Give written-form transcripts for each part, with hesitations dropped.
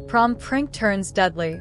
Prom prank turns deadly.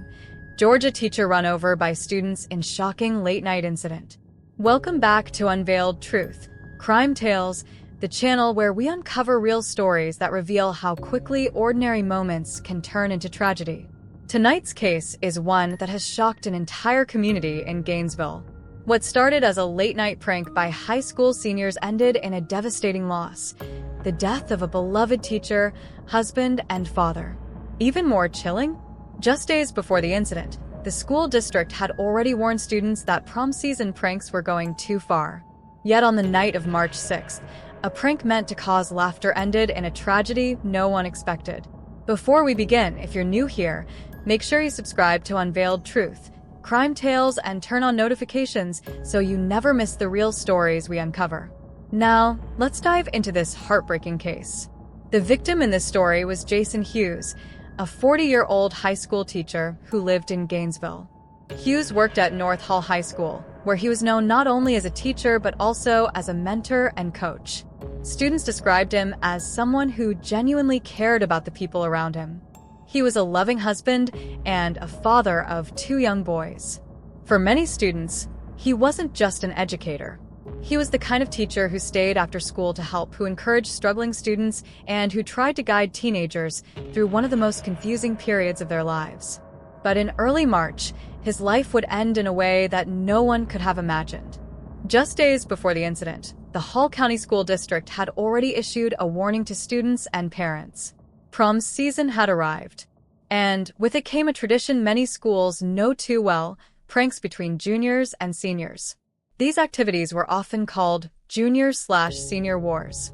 Georgia teacher run over by students in shocking late-night incident. Welcome back to Unveiled Truth, Crime Tales, the channel where we uncover real stories that reveal how quickly ordinary moments can turn into tragedy. Tonight's case is one that has shocked an entire community in Gainesville. What started as a late-night prank by high school seniors ended in a devastating loss: the death of a beloved teacher, husband, and father. Even more chilling? Just days before the incident, the school district had already warned students that prom-season pranks were going too far. Yet on the night of March 6th, a prank meant to cause laughter ended in a tragedy no one expected. Before we begin, if you're new here, make sure you subscribe to Unveiled Truth, Crime Tales, and turn on notifications so you never miss the real stories we uncover. Now, let's dive into this heartbreaking case. The victim in this story was Jason Hughes, a 40-year-old high school teacher who lived in Gainesville. Hughes worked at North Hall High School, where he was known not only as a teacher but also as a mentor and coach. Students described him as someone who genuinely cared about the people around him. He was a loving husband and a father of 2 young boys. For many students, he wasn't just an educator. He was the kind of teacher who stayed after school to help, who encouraged struggling students, and who tried to guide teenagers through one of the most confusing periods of their lives. But in early March, his life would end in a way that no one could have imagined. Just days before the incident, the Hall County School District had already issued a warning to students and parents. Prom season had arrived, and with it came a tradition many schools know too well: pranks between juniors and seniors. These activities were often called junior/senior wars.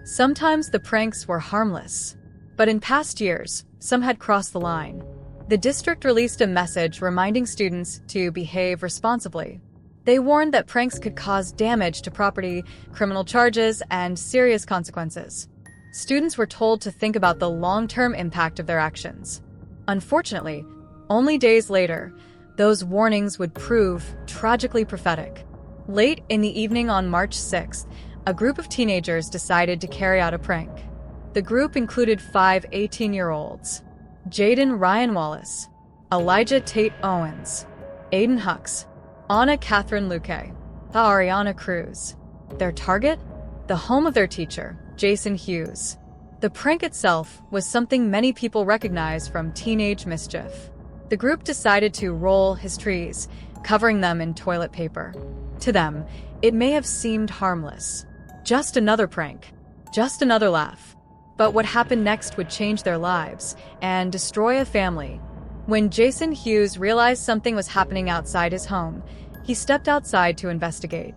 Sometimes the pranks were harmless, but in past years, some had crossed the line. The district released a message reminding students to behave responsibly. They warned that pranks could cause damage to property, criminal charges, and serious consequences. Students were told to think about the long-term impact of their actions. Unfortunately, only days later, those warnings would prove tragically prophetic. Late in the evening on March 6th, a group of teenagers decided to carry out a prank. The group included 5 18-year-olds: Jayden Ryan Wallace, Elijah Tate Owens, Aiden Hux, Anna Catherine Luque, Ariana Cruz. Their target? The home of their teacher, Jason Hughes. The prank itself was something many people recognize from teenage mischief. The group decided to roll his trees, covering them in toilet paper. To them, it may have seemed harmless. Just another prank. Just another laugh. But what happened next would change their lives and destroy a family. When Jason Hughes realized something was happening outside his home, he stepped outside to investigate.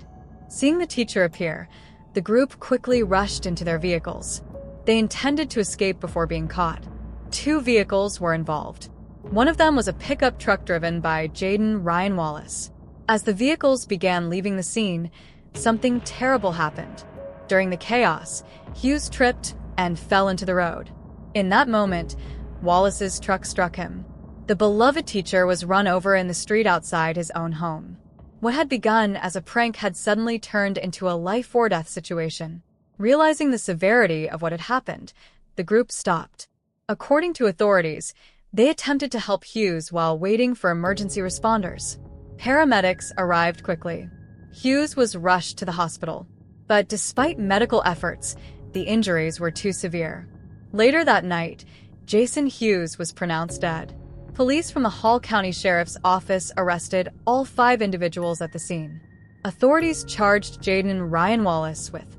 Seeing the teacher appear, the group quickly rushed into their vehicles. They intended to escape before being caught. 2 vehicles were involved. One of them was a pickup truck driven by Jayden Ryan Wallace. As the vehicles began leaving the scene, something terrible happened. During the chaos, Hughes tripped and fell into the road. In that moment, Wallace's truck struck him. The beloved teacher was run over in the street outside his own home. What had begun as a prank had suddenly turned into a life-or-death situation. Realizing the severity of what had happened, the group stopped. According to authorities, they attempted to help Hughes while waiting for emergency responders. Paramedics arrived quickly. Hughes was rushed to the hospital, but despite medical efforts, the injuries were too severe. Later that night, Jason Hughes was pronounced dead. Police from the Hall County Sheriff's Office arrested all 5 individuals at the scene. Authorities charged Jayden Ryan Wallace with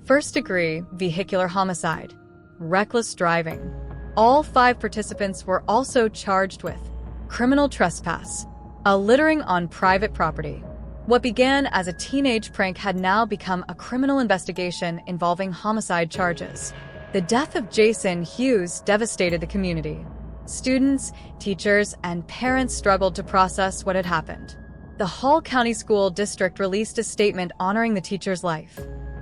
first-degree vehicular homicide, reckless driving. All 5 participants were also charged with criminal trespass, littering on private property. What began as a teenage prank had now become a criminal investigation involving homicide charges. The death of Jason Hughes devastated the community. Students, teachers, and parents struggled to process what had happened. The Hall County School District released a statement honoring the teacher's life.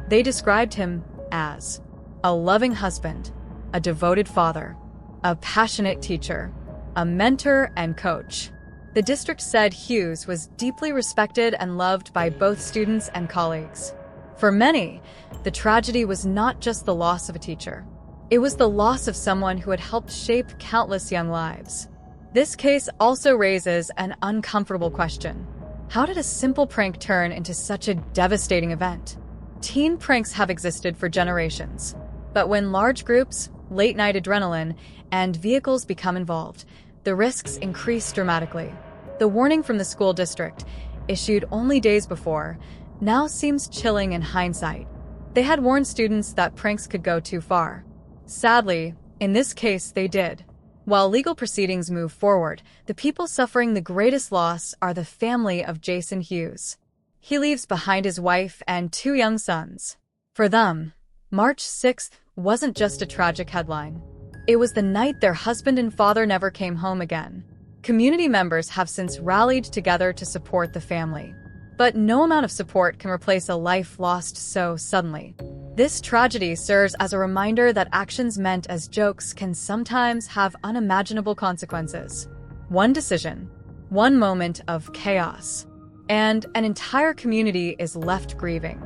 They described him as a loving husband, a devoted father, a passionate teacher, a mentor and coach. The district said Hughes was deeply respected and loved by both students and colleagues. For many, the tragedy was not just the loss of a teacher. It was the loss of someone who had helped shape countless young lives. This case also raises an uncomfortable question. How did a simple prank turn into such a devastating event? Teen pranks have existed for generations. But when large groups, late-night adrenaline, and vehicles become involved, the risks increase dramatically. The warning from the school district, issued only days before, now seems chilling in hindsight. They had warned students that pranks could go too far. Sadly, in this case, they did. While legal proceedings move forward, the people suffering the greatest loss are the family of Jason Hughes. He leaves behind his wife and 2 young sons. For them, March 6th wasn't just a tragic headline. It was the night their husband and father never came home again. Community members have since rallied together to support the family. But no amount of support can replace a life lost so suddenly. This tragedy serves as a reminder that actions meant as jokes can sometimes have unimaginable consequences. One decision, one moment of chaos, and an entire community is left grieving.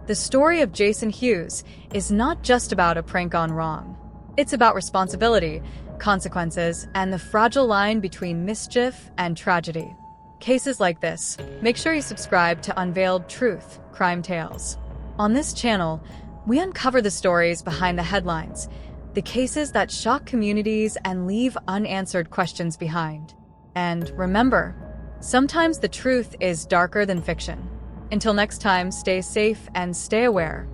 The story of Jason Hughes is not just about a prank gone wrong. It's about responsibility, consequences, and the fragile line between mischief and tragedy. Cases like this, make sure you subscribe to Unveiled Truth, Crime Tales. On this channel, we uncover the stories behind the headlines, the cases that shock communities and leave unanswered questions behind. And remember, sometimes the truth is darker than fiction. Until next time, stay safe and stay aware.